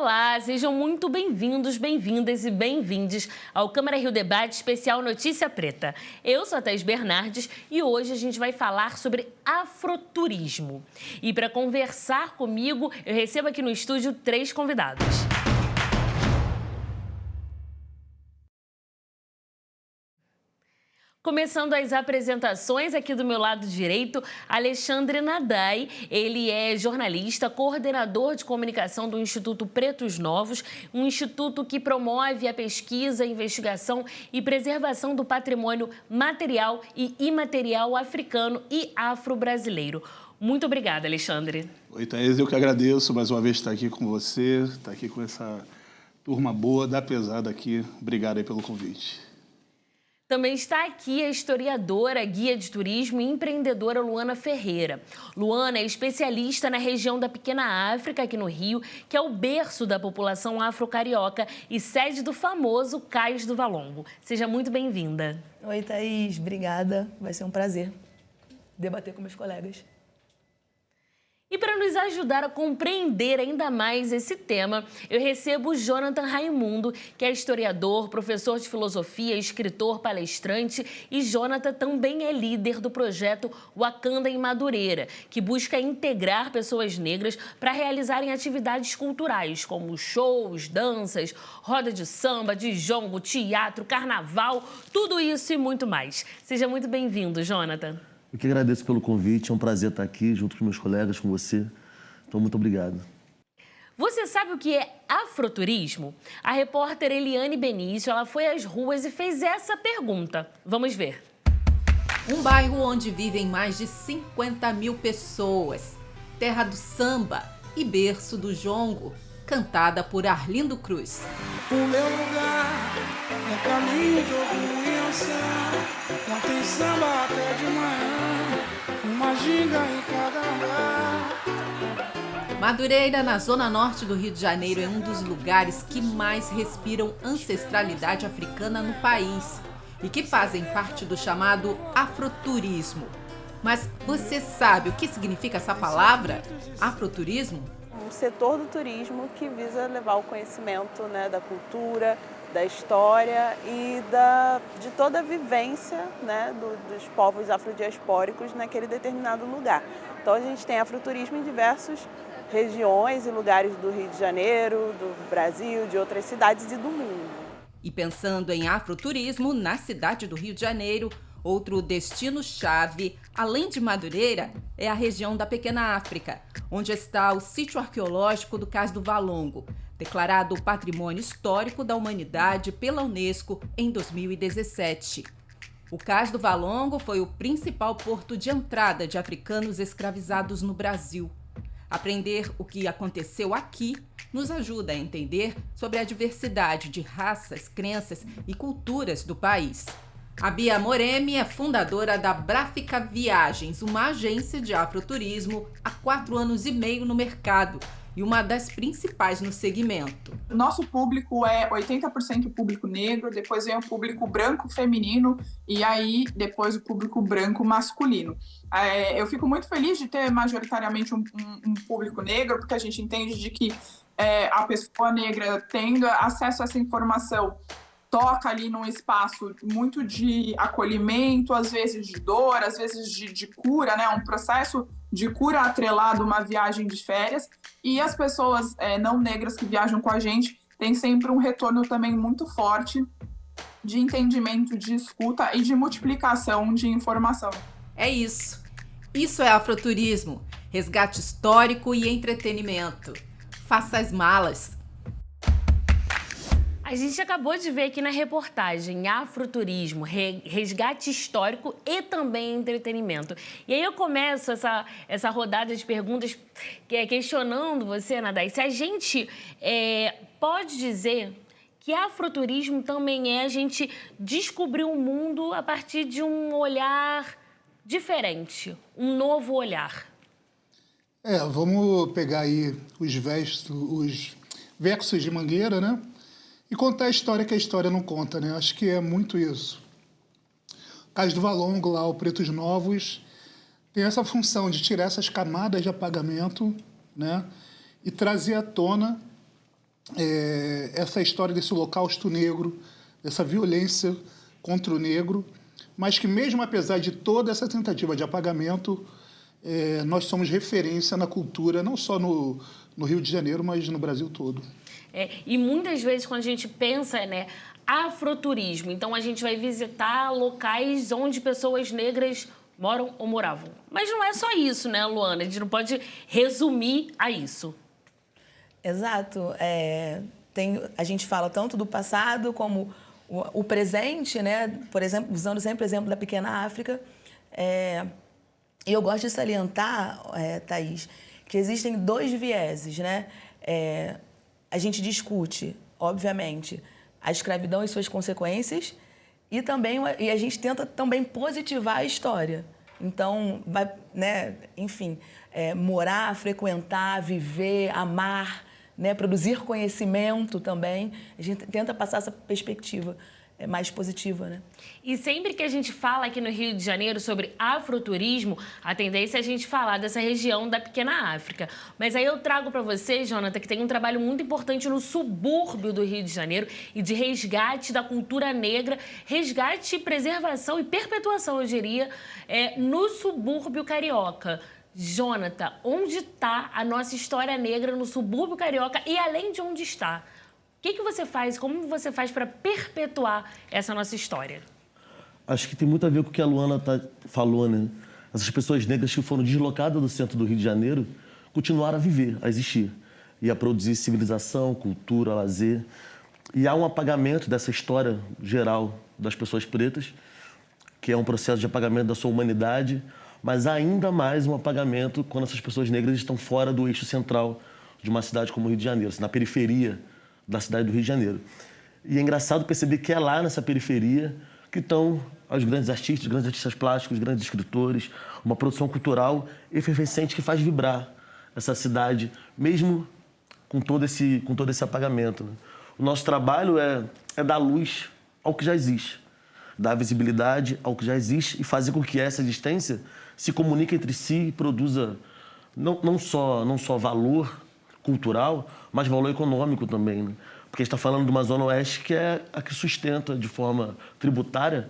Olá, sejam muito bem-vindos, bem-vindas e bem-vindes ao Câmara Rio Debate Especial Notícia Preta. Eu sou a Thaís Bernardes e hoje a gente vai falar sobre afroturismo. E para conversar comigo, eu recebo aqui no estúdio 3 convidados. Começando as apresentações, aqui do meu lado direito, Alexandre Nadai. Ele é jornalista, coordenador de comunicação do Instituto Pretos Novos, um instituto que promove a pesquisa, investigação e preservação do patrimônio material e imaterial africano e afro-brasileiro. Muito obrigada, Alexandre. Oi, Thaís, eu que agradeço mais uma vez estar aqui com você, estar aqui com essa turma boa da pesada aqui. Obrigado aí pelo convite. Também está aqui a historiadora, guia de turismo e empreendedora Luana Ferreira. Luana é especialista na região da Pequena África, aqui no Rio, que é o berço da população afro-carioca e sede do famoso Cais do Valongo. Seja muito bem-vinda. Oi, Thaís. Obrigada. Vai ser um prazer debater com meus colegas. E para nos ajudar a compreender ainda mais esse tema, eu recebo o Jonathan Raimundo, que é historiador, professor de filosofia, escritor, palestrante, e Jonathan também é líder do projeto Wakanda em Madureira, que busca integrar pessoas negras para realizarem atividades culturais, como shows, danças, roda de samba, de jongo, teatro, carnaval, tudo isso e muito mais. Seja muito bem-vindo, Jonathan. Eu que agradeço pelo convite, é um prazer estar aqui junto com meus colegas, com você. Então, muito obrigado. Você sabe o que é afroturismo? A repórter Eliane Benício, ela foi às ruas e fez essa pergunta. Vamos ver. Um bairro onde vivem mais de 50 mil pessoas. Terra do samba e berço do jongo, cantada por Arlindo Cruz. O meu lugar é caminho de audiência. Não tem samba até de manhã, uma ginga em cada andar. Madureira, na zona norte do Rio de Janeiro, é um dos lugares que mais respiram ancestralidade africana no país e que fazem parte do chamado afroturismo. Mas você sabe o que significa essa palavra, afroturismo? Um setor do turismo que visa levar o conhecimento, né, da cultura, da história e de toda a vivência, né, dos povos afrodiaspóricos naquele determinado lugar. Então a gente tem afroturismo em diversas regiões e lugares do Rio de Janeiro, do Brasil, de outras cidades e do mundo. E pensando em afroturismo, na cidade do Rio de Janeiro, outro destino-chave, além de Madureira, é a região da Pequena África, onde está o sítio arqueológico do Cais do Valongo, declarado Patrimônio Histórico da Humanidade pela Unesco em 2017. O Cais do Valongo foi o principal porto de entrada de africanos escravizados no Brasil. Aprender o que aconteceu aqui nos ajuda a entender sobre a diversidade de raças, crenças e culturas do país. A Bia Moremi é fundadora da Bráfica Viagens, uma agência de afroturismo há 4 anos e meio no mercado e uma das principais no segmento. Nosso público é 80% público negro, depois vem o público branco feminino e aí depois o público branco masculino. Eu fico muito feliz de ter majoritariamente um público negro, porque a gente entende de que a pessoa negra tendo acesso a essa informação toca ali num espaço muito de acolhimento, às vezes de dor, às vezes de cura, né? Um processo de cura atrelado a uma viagem de férias. E as pessoas não negras que viajam com a gente têm sempre um retorno também muito forte de entendimento, de escuta e de multiplicação de informação. É isso. Isso é afroturismo, resgate histórico e entretenimento. Faça as malas. A gente acabou de ver aqui na reportagem afroturismo, resgate histórico e também entretenimento. E aí eu começo essa rodada de perguntas questionando você, Nadai, se a gente pode dizer que afroturismo também é a gente descobrir o mundo a partir de um olhar diferente, um novo olhar. Vamos pegar aí os versos de Mangueira, né? E contar a história que a história não conta, né? Acho que é muito isso. O Cais do Valongo, lá, o Pretos Novos, tem essa função de tirar essas camadas de apagamento, né? E trazer à tona essa história desse holocausto negro, dessa violência contra o negro, mas que mesmo apesar de toda essa tentativa de apagamento, nós somos referência na cultura, não só no Rio de Janeiro, mas no Brasil todo. E muitas vezes quando a gente pensa, né, afroturismo, então a gente vai visitar locais onde pessoas negras moram ou moravam. Mas não é só isso, né, Luana? A gente não pode resumir a isso. Exato. A gente fala tanto do passado como o presente, né? Por exemplo, usando sempre o exemplo da Pequena África. E eu gosto de salientar, Thaís, que existem 2 vieses, né? A gente discute, obviamente, a escravidão e suas consequências e a gente tenta também positivar a história. Então, morar, frequentar, viver, amar, né? Produzir conhecimento também. A gente tenta passar essa perspectiva mais positiva, né? E sempre que a gente fala aqui no Rio de Janeiro sobre afroturismo, a tendência é a gente falar dessa região da Pequena África. Mas aí eu trago para você, Jonathan, que tem um trabalho muito importante no subúrbio do Rio de Janeiro e de resgate da cultura negra, resgate, preservação e perpetuação, eu diria, no subúrbio carioca. Jonathan, onde está a nossa história negra no subúrbio carioca e além de onde está? O que você faz, como você faz para perpetuar essa nossa história? Acho que tem muito a ver com o que a Luana falou, né? Essas pessoas negras que foram deslocadas do centro do Rio de Janeiro continuaram a viver, a existir. E a produzir civilização, cultura, lazer. E há um apagamento dessa história geral das pessoas pretas, que é um processo de apagamento da sua humanidade, mas ainda mais um apagamento quando essas pessoas negras estão fora do eixo central de uma cidade como o Rio de Janeiro, assim, na periferia da cidade do Rio de Janeiro. E é engraçado perceber que é lá nessa periferia que estão os grandes artistas plásticos, os grandes escritores, uma produção cultural efervescente que faz vibrar essa cidade, mesmo com todo esse apagamento, né? O nosso trabalho é dar luz ao que já existe, dar visibilidade ao que já existe e fazer com que essa existência se comunique entre si e produza não só valor cultural, mas valor econômico também, né? Porque a gente está falando de uma zona oeste que é a que sustenta de forma tributária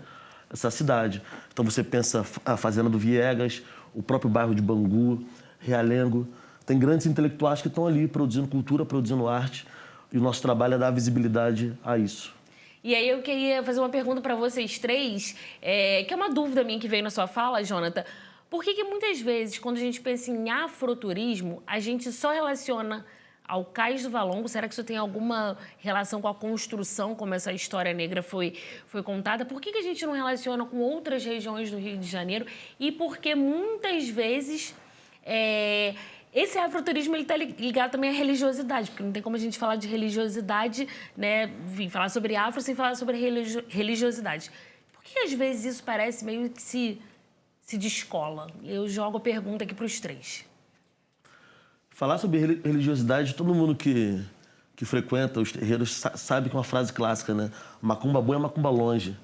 essa cidade. Então você pensa a Fazenda do Viegas, o próprio bairro de Bangu, Realengo. Tem grandes intelectuais que estão ali produzindo cultura, produzindo arte, e o nosso trabalho é dar visibilidade a isso. E aí eu queria fazer uma pergunta para vocês 3, que é uma dúvida minha que veio na sua fala, Jonathan. Por que muitas vezes, quando a gente pensa em afroturismo, a gente só relaciona ao Cais do Valongo? Será que isso tem alguma relação com a construção, como essa história negra foi contada? Por que a gente não relaciona com outras regiões do Rio de Janeiro? E por que muitas vezes esse afroturismo está ligado também à religiosidade? Porque não tem como a gente falar de religiosidade, né? Enfim, falar sobre afro sem falar sobre religiosidade. Por que às vezes isso parece meio que se descola? Eu jogo a pergunta aqui para os 3. Falar sobre religiosidade, todo mundo que frequenta os terreiros sabe que é uma frase clássica, né? Macumba boa é macumba longe.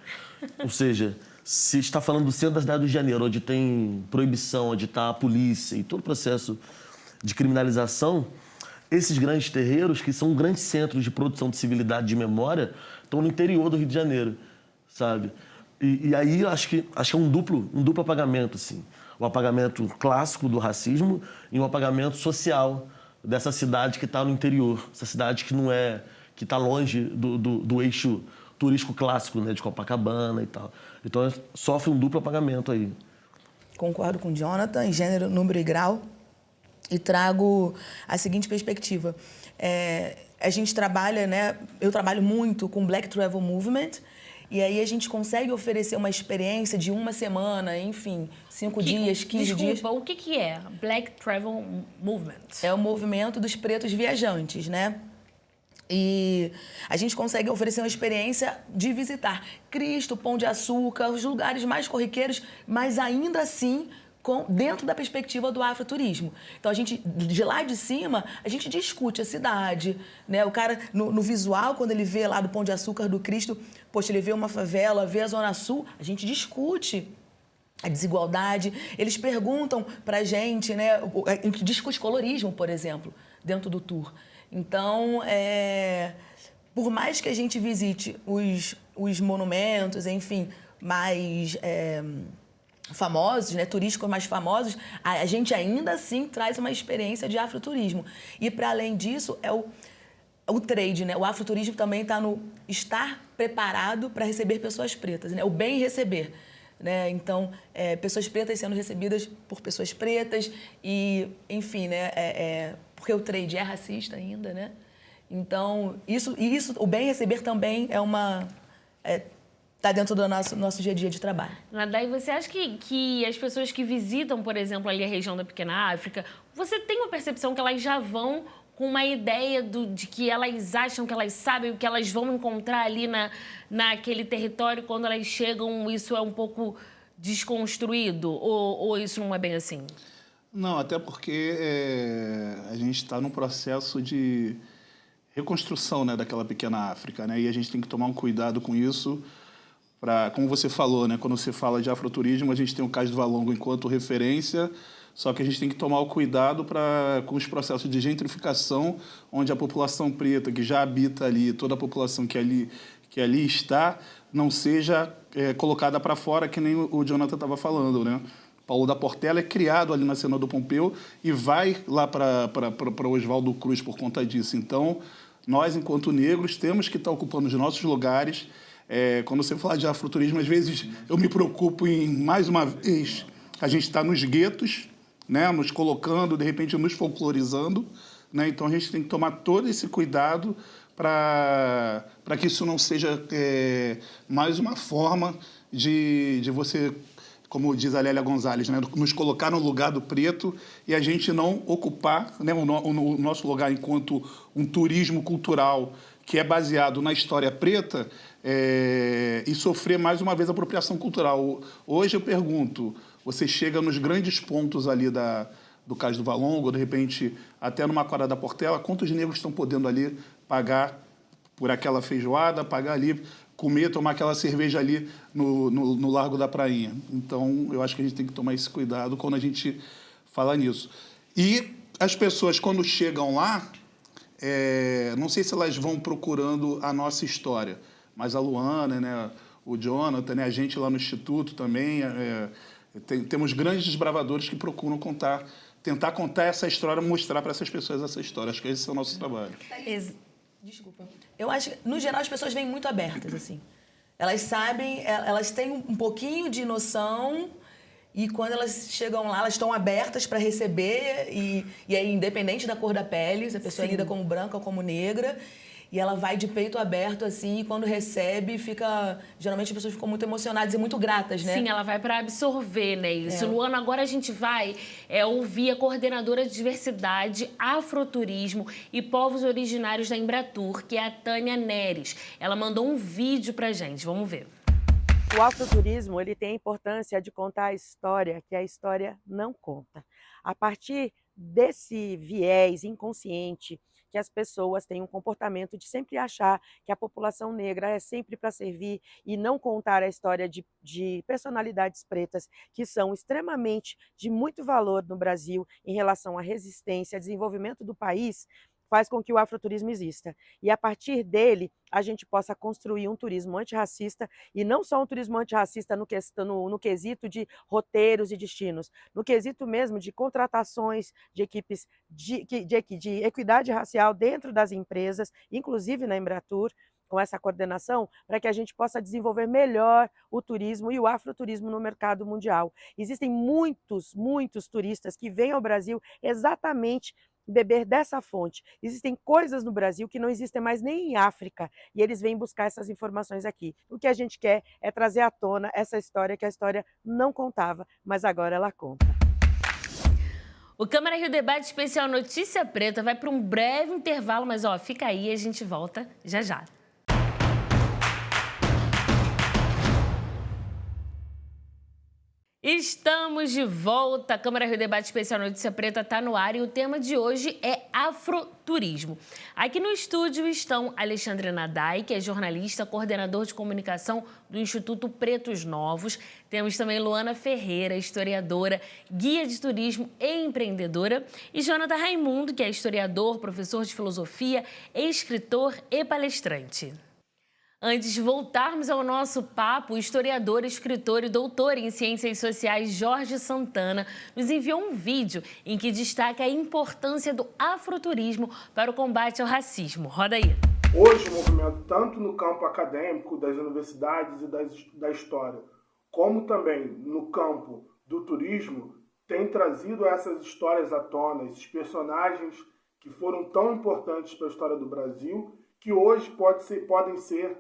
Ou seja, se está falando do centro da cidade do Rio de Janeiro, onde tem proibição, onde está a polícia e todo o processo de criminalização, esses grandes terreiros, que são grandes centros de produção de civilidade, de memória, estão no interior do Rio de Janeiro, sabe? E aí acho que é um duplo apagamento, assim. O apagamento clássico do racismo e um apagamento social dessa cidade que está no interior, essa cidade que está longe do eixo turístico clássico, né, de Copacabana e tal. Então sofre um duplo apagamento aí. Concordo com o Jonathan, em gênero, número e grau, e trago a seguinte perspectiva. A gente trabalha, né, eu trabalho muito com Black Travel Movement, e aí a gente consegue oferecer uma experiência de uma semana, enfim, 5 dias, 15 dias. Desculpa, o que é Black Travel Movement? É o movimento dos pretos viajantes, né? E a gente consegue oferecer uma experiência de visitar Cristo, Pão de Açúcar, os lugares mais corriqueiros, mas ainda assim dentro da perspectiva do afroturismo. Então, a gente, de lá de cima, a gente discute a cidade, né? O cara, no visual, quando ele vê lá do Pão de Açúcar do Cristo, poxa, ele vê uma favela, vê a Zona Sul, a gente discute a desigualdade. Eles perguntam pra gente, né? A gente discute colorismo, por exemplo, dentro do tour. Então, por mais que a gente visite os monumentos, enfim, mais famosos, né, turísticos mais famosos, a gente ainda assim traz uma experiência de afroturismo. E, para além disso, é o trade, né? O afroturismo também está no estar preparado para receber pessoas pretas, né? O bem receber, né? Então, pessoas pretas sendo recebidas por pessoas pretas e, enfim, né? Porque o trade é racista ainda, né? Então, isso, o bem receber também está dentro do nosso dia a dia de trabalho. Nadai, você acha que as pessoas que visitam, por exemplo, ali a região da Pequena África, você tem uma percepção que elas já vão com uma ideia de que elas acham que elas sabem o que elas vão encontrar ali naquele território, quando elas chegam, isso é um pouco desconstruído? Ou isso não é bem assim? Não, até porque a gente está num processo de reconstrução, né, daquela Pequena África, né? E a gente tem que tomar um cuidado com isso. Como você falou, né, quando você fala de afroturismo, a gente tem o Cais do Valongo enquanto referência, só que a gente tem que tomar o cuidado com os processos de gentrificação, onde a população preta que já habita ali, toda a população que ali está, não seja colocada para fora, que nem o Jonathan estava falando, né? Paulo da Portela é criado ali na Cena do Pompeu e vai lá para Oswaldo Cruz por conta disso. Então, nós, enquanto negros, temos que estar ocupando os nossos lugares. Quando você fala de afroturismo, às vezes eu me preocupo em, mais uma vez, a gente está nos guetos, né, nos colocando, de repente nos folclorizando, né? Então a gente tem que tomar todo esse cuidado para que isso não seja mais uma forma de você, como diz a Lélia Gonzalez, né, nos colocar no lugar do preto e a gente não ocupar, né, o nosso lugar enquanto um turismo cultural que é baseado na história preta e sofrer mais uma vez apropriação cultural. Hoje eu pergunto, você chega nos grandes pontos ali do Cais do Valongo, de repente até numa Quadra da Portela, quantos negros estão podendo ali pagar por aquela feijoada, pagar ali, comer, tomar aquela cerveja ali no Largo da Prainha? Então, eu acho que a gente tem que tomar esse cuidado quando a gente fala nisso. E as pessoas, quando chegam lá, não sei se elas vão procurando a nossa história, mas a Luana, né, o Jonathan, né, a gente lá no Instituto também, temos grandes desbravadores que procuram tentar contar essa história, mostrar para essas pessoas essa história. Acho que esse é o nosso trabalho. Desculpa. Eu acho que, no geral, as pessoas vêm muito abertas, assim. Elas sabem, elas têm um pouquinho de noção e quando elas chegam lá, elas estão abertas para receber e aí, independente da cor da pele, se a pessoa é lida como branca ou como negra, e ela vai de peito aberto, assim, e quando recebe, geralmente as pessoas ficam muito emocionadas e muito gratas, né? Sim, ela vai para absorver, né, isso. Luana, agora a gente vai ouvir a coordenadora de diversidade, afroturismo e povos originários da Embratur, que é a Tânia Neres. Ela mandou um vídeo pra gente, vamos ver. O afroturismo, ele tem a importância de contar a história que a história não conta. A partir desse viés inconsciente que as pessoas têm um comportamento de sempre achar que a população negra é sempre para servir e não contar a história de personalidades pretas que são extremamente de muito valor no Brasil em relação à resistência, desenvolvimento do país, faz com que o afroturismo exista. E a partir dele, a gente possa construir um turismo antirracista, e não só um turismo antirracista no quesito de roteiros e destinos, no quesito mesmo de contratações de equipes de equidade racial dentro das empresas, inclusive na Embratur, com essa coordenação, para que a gente possa desenvolver melhor o turismo e o afroturismo no mercado mundial. Existem muitos turistas que vêm ao Brasil exatamente beber dessa fonte. Existem coisas no Brasil que não existem mais nem em África, e eles vêm buscar essas informações aqui. O que a gente quer é trazer à tona essa história que a história não contava, mas agora ela conta. O Câmara Rio Debate Especial Notícia Preta vai para um breve intervalo, mas fica aí, a gente volta já já. Estamos de volta. A Câmara Rio Debate Especial Notícia Preta está no ar e o tema de hoje é afroturismo. Aqui no estúdio estão Alexandre Nadai, que é jornalista, coordenador de comunicação do Instituto Pretos Novos. Temos também Luana Ferreira, historiadora, guia de turismo e empreendedora. E Jonathan Raimundo, que é historiador, professor de filosofia, escritor e palestrante. Antes de voltarmos ao nosso papo, o historiador, escritor e doutor em ciências sociais Jorge Santana nos enviou um vídeo em que destaca a importância do afroturismo para o combate ao racismo. Roda aí. Hoje o movimento, tanto no campo acadêmico das universidades e da história, como também no campo do turismo, tem trazido essas histórias à tona, esses personagens que foram tão importantes para a história do Brasil, que hoje podem ser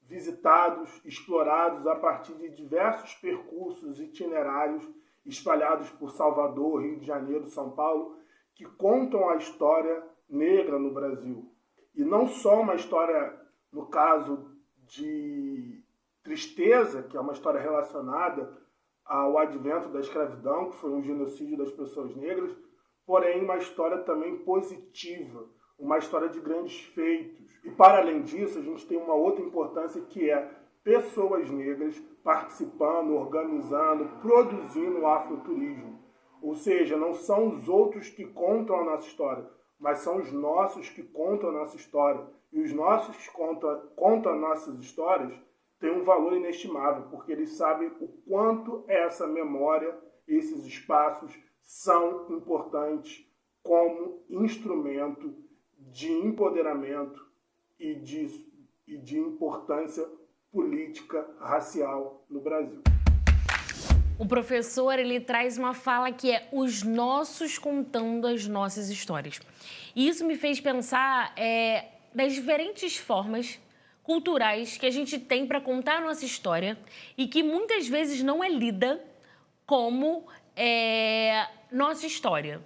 visitados, explorados a partir de diversos percursos itinerários espalhados por Salvador, Rio de Janeiro, São Paulo, que contam a história negra no Brasil. E não só uma história, no caso de tristeza, que é uma história relacionada ao advento da escravidão, que foi um genocídio das pessoas negras, porém uma história também positiva, uma história de grandes feitos. E, para além disso, a gente tem uma outra importância, que é pessoas negras participando, organizando, produzindo o afroturismo. Ou seja, não são os outros que contam a nossa história, mas são os nossos que contam a nossa história. E os nossos que contam nossas histórias têm um valor inestimável, porque eles sabem o quanto essa memória, esses espaços, são importantes como instrumento de empoderamento e de importância política racial no Brasil. O professor, ele traz uma fala que é os nossos contando as nossas histórias. E isso me fez pensar das diferentes formas culturais que a gente tem para contar a nossa história e que muitas vezes não é lida como nossa história,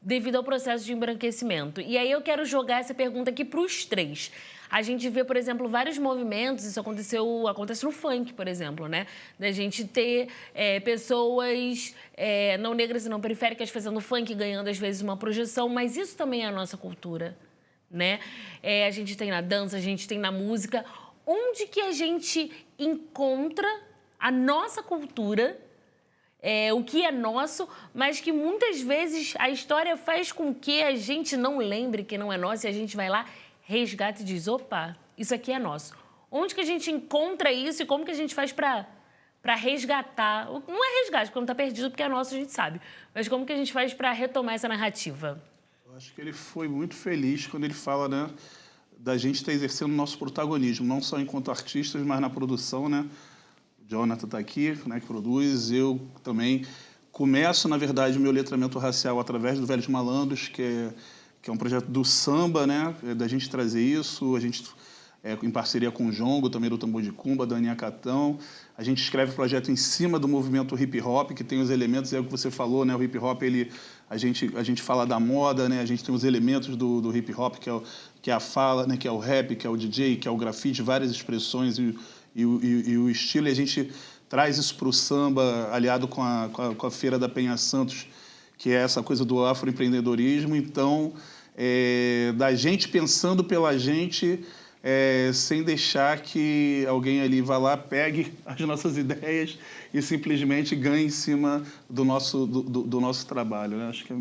devido ao processo de embranquecimento. E aí eu quero jogar essa pergunta aqui para os três. A gente vê, por exemplo, vários movimentos, isso acontece no funk, por exemplo, né? Da gente ter pessoas não negras e não periféricas fazendo funk, ganhando às vezes uma projeção, mas isso também é a nossa cultura, né? A gente tem na dança, a gente tem na música. Onde que a gente encontra a nossa cultura, o que é nosso, mas que muitas vezes a história faz com que a gente não lembre que não é nosso e a gente vai lá, resgata e diz, opa, isso aqui é nosso. Onde que a gente encontra isso e como que a gente faz para resgatar? Não é resgate, porque não está perdido, porque é nosso, a gente sabe. Mas como que a gente faz para retomar essa narrativa? Eu acho que ele foi muito feliz quando ele fala, né, da gente estar exercendo o nosso protagonismo, não só enquanto artistas, mas na produção, né? O Jonathan está aqui, né, que produz. Eu também começo, na verdade, o meu letramento racial através do Velhos Malandros, que é um projeto do samba, né? Da gente trazer isso, a gente em parceria com o Jongo, também do Tambor de Cumba, da Aninha Catão. A gente escreve o projeto em cima do movimento hip-hop, que tem os elementos, é o que você falou, né? O hip-hop, a gente fala da moda, né? A gente tem os elementos do hip-hop, que é a fala, né? Que é o rap, que é o DJ, que é o grafite, várias expressões e o estilo. E a gente traz isso para o samba, aliado com a Feira da Penha Santos, que é essa coisa do afroempreendedorismo. Então, da gente pensando pela gente, sem deixar que alguém ali vá lá, pegue as nossas ideias e simplesmente ganhe em cima do nosso trabalho, né? Acho que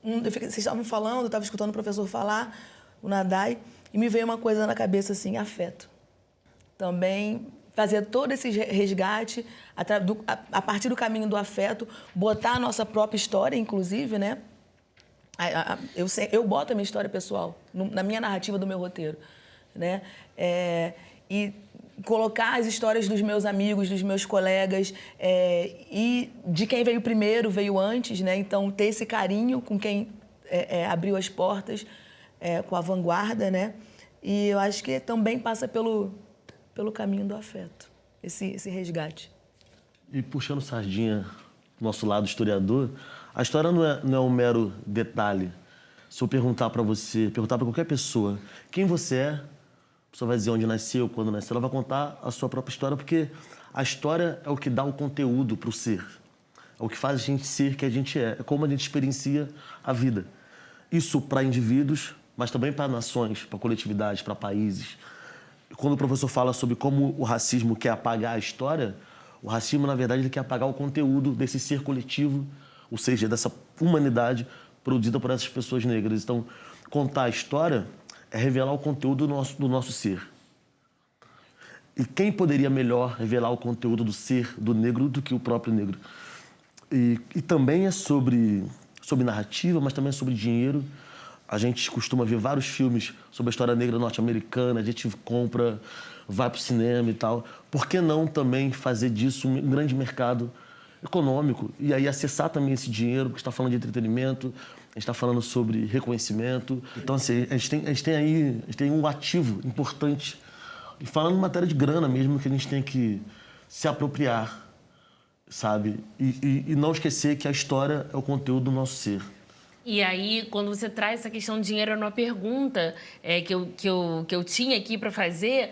vocês estavam falando, eu estava escutando o professor falar, o Nadai, e me veio uma coisa na cabeça assim, afeto. Também fazer todo esse resgate a partir do caminho do afeto, botar a nossa própria história, inclusive, né? Eu boto a minha história pessoal na minha narrativa do meu roteiro, né? E colocar as histórias dos meus amigos, dos meus colegas, e de quem veio primeiro, veio antes, né? Então, ter esse carinho com quem abriu as portas, com a vanguarda, né? E eu acho que também passa pelo caminho do afeto, esse resgate. E puxando sardinha do nosso lado historiador, a história não é um mero detalhe. Se eu perguntar para você, perguntar para qualquer pessoa quem você é, A pessoa vai dizer onde nasceu, quando nasceu, ela vai contar a sua própria história, porque a história é o que dá o conteúdo para o ser. É o que faz a gente ser que a gente é. É como a gente experiencia a vida. Isso para indivíduos, mas também para nações, para coletividades, para países. Quando o professor fala sobre como o racismo quer apagar a história, o racismo, na verdade, ele quer apagar o conteúdo desse ser coletivo, ou seja, dessa humanidade produzida por essas pessoas negras. Então, contar a história é revelar o conteúdo do nosso ser. E quem poderia melhor revelar o conteúdo do ser do negro do que o próprio negro? E também é sobre narrativa, mas também é sobre dinheiro. A gente costuma ver vários filmes sobre a história negra norte-americana, a gente compra, vai para o cinema e tal. Por que não também fazer disso um grande mercado econômico? E aí acessar também esse dinheiro, porque está falando de entretenimento, a gente está falando sobre reconhecimento. Então, assim, a gente tem um ativo importante. E falando em matéria de grana mesmo, que a gente tem que se apropriar, sabe? E não esquecer que a história é o conteúdo do nosso ser. E aí, quando você traz essa questão de dinheiro, era uma pergunta que eu tinha aqui para fazer,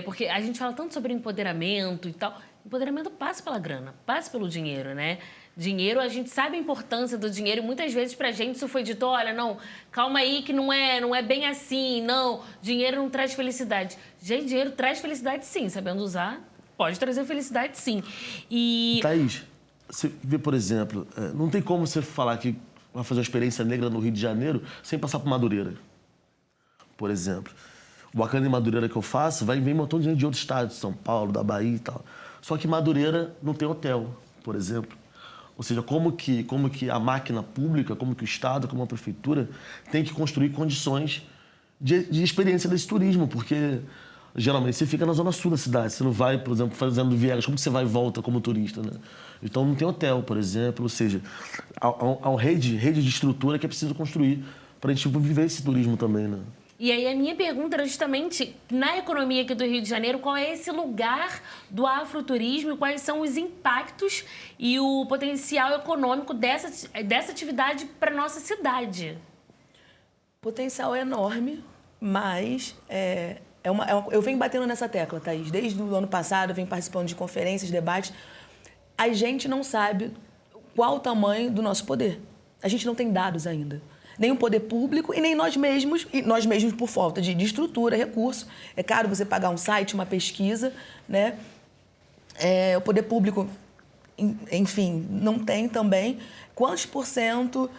porque a gente fala tanto sobre empoderamento e tal. Empoderamento passa pela grana, passa pelo dinheiro, né? Dinheiro, a gente sabe a importância do dinheiro e muitas vezes pra gente isso foi dito, olha, não, calma aí que não é bem assim, não, dinheiro não traz felicidade. Gente, dinheiro traz felicidade sim, sabendo usar, pode trazer felicidade sim. E... Thaís, você vê, por exemplo, não tem como você falar que vai fazer uma experiência negra no Rio de Janeiro sem passar por Madureira, por exemplo. O Bacana em Madureira que eu faço, vem um montão de gente de outros estados, São Paulo, da Bahia e tal. Só que Madureira não tem hotel, por exemplo. Ou seja, como que a máquina pública, como que o Estado, como a Prefeitura, tem que construir condições de experiência desse turismo, porque geralmente você fica na zona sul da cidade, você não vai, por exemplo, fazendo viagens, como que você vai e volta como turista, né? Então não tem hotel, por exemplo, ou seja, há uma rede de estrutura que é preciso construir para a gente viver esse turismo também, né? E aí a minha pergunta era justamente, na economia aqui do Rio de Janeiro, qual é esse lugar do afroturismo e quais são os impactos e o potencial econômico dessa atividade para a nossa cidade? O potencial é enorme, mas eu venho batendo nessa tecla, Thaís. Desde o ano passado, eu venho participando de conferências, debates. A gente não sabe qual o tamanho do nosso poder. A gente não tem dados ainda. Nem o poder público e nem nós mesmos por falta de estrutura, recurso. É caro você pagar um site, uma pesquisa, né? O poder público, enfim, não tem também. Quantos %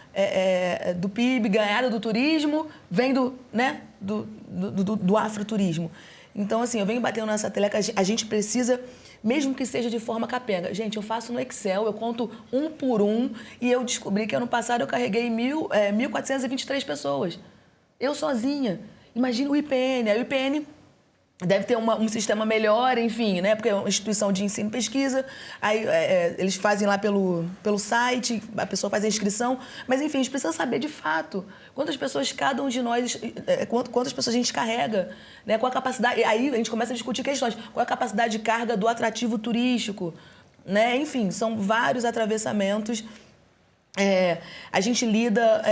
do PIB ganhado do turismo vem do afroturismo? Então, assim, eu venho batendo nessa tecla, a gente precisa, mesmo que seja de forma capenga. Gente, eu faço no Excel, eu conto um por um e eu descobri que ano passado eu carreguei 1.423 pessoas. Eu sozinha. Imagina o IPN. A IPN deve ter um sistema melhor, enfim, né? Porque é uma instituição de ensino e pesquisa. Aí eles fazem lá pelo site, a pessoa faz a inscrição. Mas, enfim, a gente precisa saber de fato quantas pessoas cada um de nós, quantas pessoas a gente carrega, né? Qual a capacidade. Aí a gente começa a discutir questões. Qual é a capacidade de carga do atrativo turístico, né? Enfim, são vários atravessamentos. A gente lida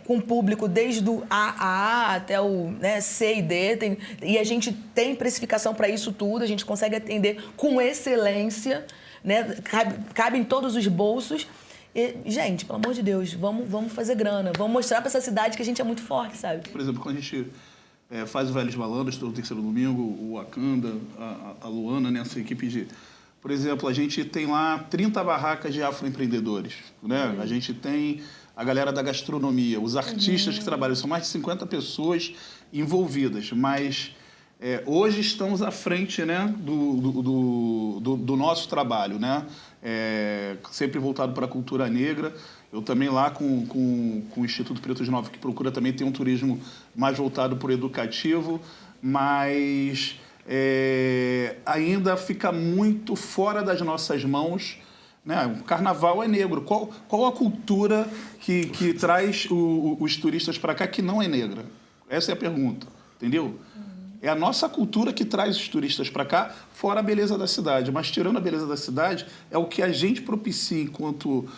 com o público desde o AA até o C e D, e a gente tem precificação para isso tudo, a gente consegue atender com excelência, né? Cabe em todos os bolsos. E, gente, pelo amor de Deus, vamos fazer grana, vamos mostrar para essa cidade que a gente é muito forte, sabe? Por exemplo, quando a gente faz o Velhos Malandros todo terceiro domingo, o Wakanda, a Luana, nessa equipe de... Por exemplo, a gente tem lá 30 barracas de afroempreendedores, né? A gente tem a galera da gastronomia, os artistas que trabalham, são mais de 50 pessoas envolvidas, mas hoje estamos à frente, né, do nosso trabalho, né? Sempre voltado para a cultura negra. Eu também lá com o Instituto Preto de Nova, que procura também ter um turismo mais voltado para o educativo, mas... ainda fica muito fora das nossas mãos, né? O carnaval é negro. Qual a cultura que traz os turistas para cá que não é negra? Essa é a pergunta, entendeu? É a nossa cultura que traz os turistas para cá, fora a beleza da cidade. Mas tirando a beleza da cidade, é o que a gente propicia enquanto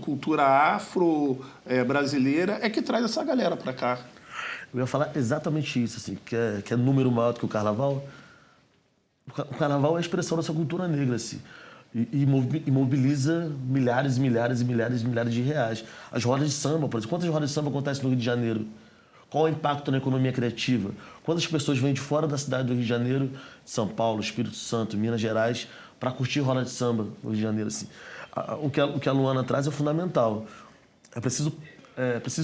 cultura afro-brasileira, é que traz essa galera para cá. Eu ia falar exatamente isso, assim, que é número maior do que o carnaval. O carnaval é a expressão dessa cultura negra, assim, e mobiliza milhares e milhares e milhares e milhares de reais. As rodas de samba, por exemplo, quantas rodas de samba acontecem no Rio de Janeiro? Qual é o impacto na economia criativa? Quantas pessoas vêm de fora da cidade do Rio de Janeiro, São Paulo, Espírito Santo, Minas Gerais, para curtir roda de samba no Rio de Janeiro, assim? O que a Luana traz é fundamental. É preciso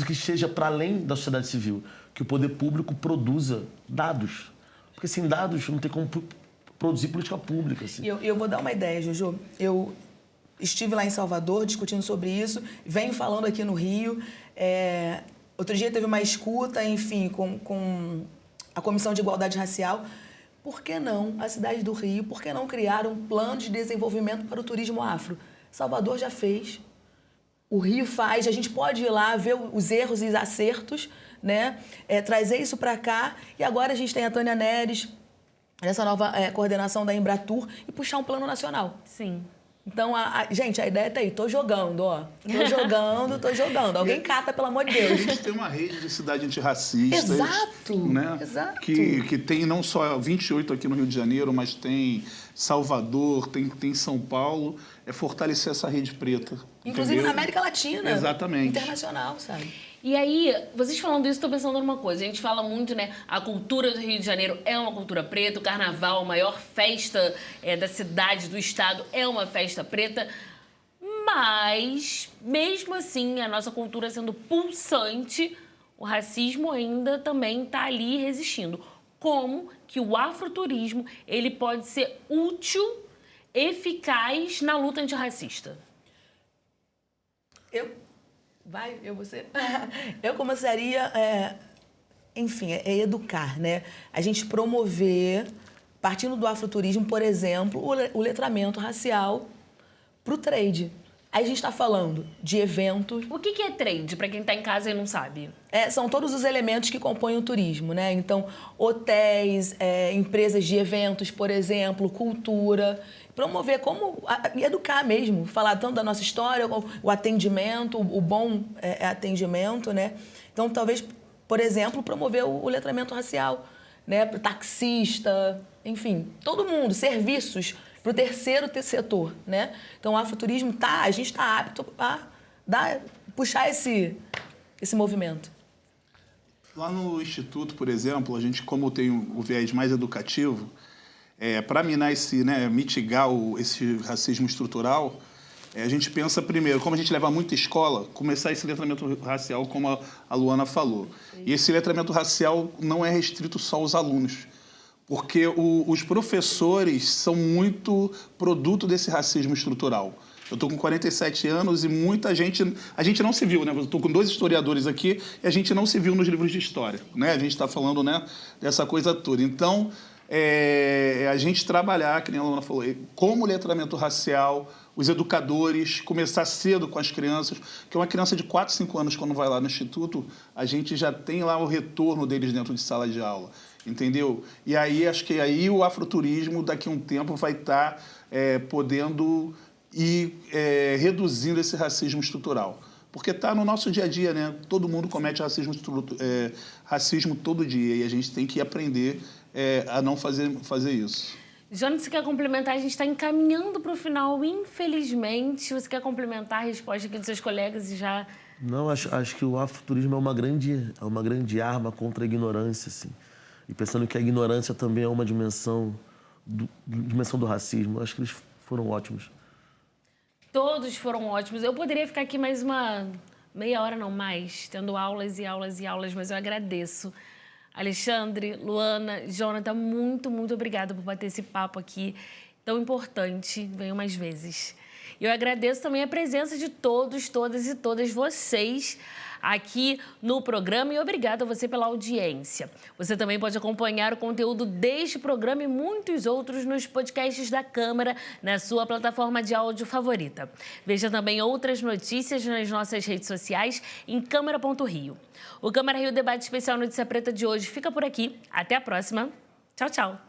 que esteja para além da sociedade civil, que o poder público produza dados. Porque sem dados não tem como produzir política pública. Assim. Eu vou dar uma ideia, Juju. Eu estive lá em Salvador discutindo sobre isso, venho falando aqui no Rio. Outro dia teve uma escuta, enfim, com a Comissão de Igualdade Racial. Por que não a cidade do Rio, por que não criar um plano de desenvolvimento para o turismo afro? Salvador já fez. O Rio faz, a gente pode ir lá ver os erros e os acertos, né? Trazer isso para cá. E agora a gente tem a Tânia Neres, nessa nova coordenação da Embratur, e puxar um plano nacional. Sim. Então, gente, a ideia tá aí. Tô jogando, ó. Tô jogando. Alguém cata, pelo amor de Deus. A gente tem uma rede de cidade antirracistas. Exato, né? exato. Que tem não só 28 aqui no Rio de Janeiro, mas tem Salvador, tem São Paulo. É fortalecer essa rede preta. Inclusive entendeu? na América Latina. Exatamente. Internacional, sabe? E aí, vocês falando isso, estou pensando numa coisa. A gente fala muito, né? A cultura do Rio de Janeiro é uma cultura preta. O carnaval, a maior festa da cidade, do estado, é uma festa preta. Mas, mesmo assim, a nossa cultura sendo pulsante, o racismo ainda também está ali resistindo. Como que o afroturismo ele pode ser útil, eficaz na luta antirracista? Você? Eu começaria, enfim, educar, né? A gente promover, partindo do afroturismo, por exemplo, o letramento racial para o trade. Aí a gente está falando de eventos. O que é trade, para quem está em casa e não sabe? São todos os elementos que compõem o turismo, né? Então, hotéis, empresas de eventos, por exemplo, cultura. Promover e educar mesmo, falar tanto da nossa história, o atendimento, o bom atendimento, né? Então, talvez, por exemplo, promover o letramento racial, né? Para o taxista, enfim, todo mundo, serviços para o terceiro setor, né? Então, o afroturismo a gente está apto a puxar esse movimento. Lá no Instituto, por exemplo, a gente, como tem o viés mais educativo, para minar mitigar esse racismo estrutural, a gente pensa primeiro, como a gente leva muita escola, começar esse letramento racial, como a Luana falou. E esse letramento racial não é restrito só aos alunos, porque os professores são muito produto desse racismo estrutural. Eu estou com 47 anos e muita gente... A gente não se viu, né? Eu estou com 2 historiadores aqui e a gente não se viu nos livros de história, né? A gente está falando, né, dessa coisa toda. Então, a gente trabalhar, que nem a Luana falou, como letramento racial, os educadores, começar cedo com as crianças, que uma criança de 4, 5 anos, quando vai lá no Instituto, a gente já tem lá o retorno deles dentro de sala de aula, entendeu? E aí, acho que aí o afroturismo, daqui a um tempo, vai estar podendo ir reduzindo esse racismo estrutural. Porque está no nosso dia a dia, né? Todo mundo comete racismo todo dia e a gente tem que aprender a não fazer isso. Jonas, você quer complementar? A gente está encaminhando para o final, infelizmente. Você quer complementar a resposta aqui dos seus colegas e já... Não, acho que o afroturismo é uma grande arma contra a ignorância, assim. E pensando que a ignorância também é uma dimensão do racismo. Acho que eles foram ótimos. Todos foram ótimos. Eu poderia ficar aqui mais uma meia hora, não mais, tendo aulas e aulas e aulas, mas eu agradeço. Alexandre, Luana, Jonathan, muito, muito obrigada por bater esse papo aqui tão importante. Venham mais vezes. E eu agradeço também a presença de todos, todas e todas vocês aqui no programa e obrigada a você pela audiência. Você também pode acompanhar o conteúdo deste programa e muitos outros nos podcasts da Câmara, na sua plataforma de áudio favorita. Veja também outras notícias nas nossas redes sociais em câmara.rio. O Câmara Rio Debate Especial Notícia Preta de hoje fica por aqui. Até a próxima. Tchau, tchau.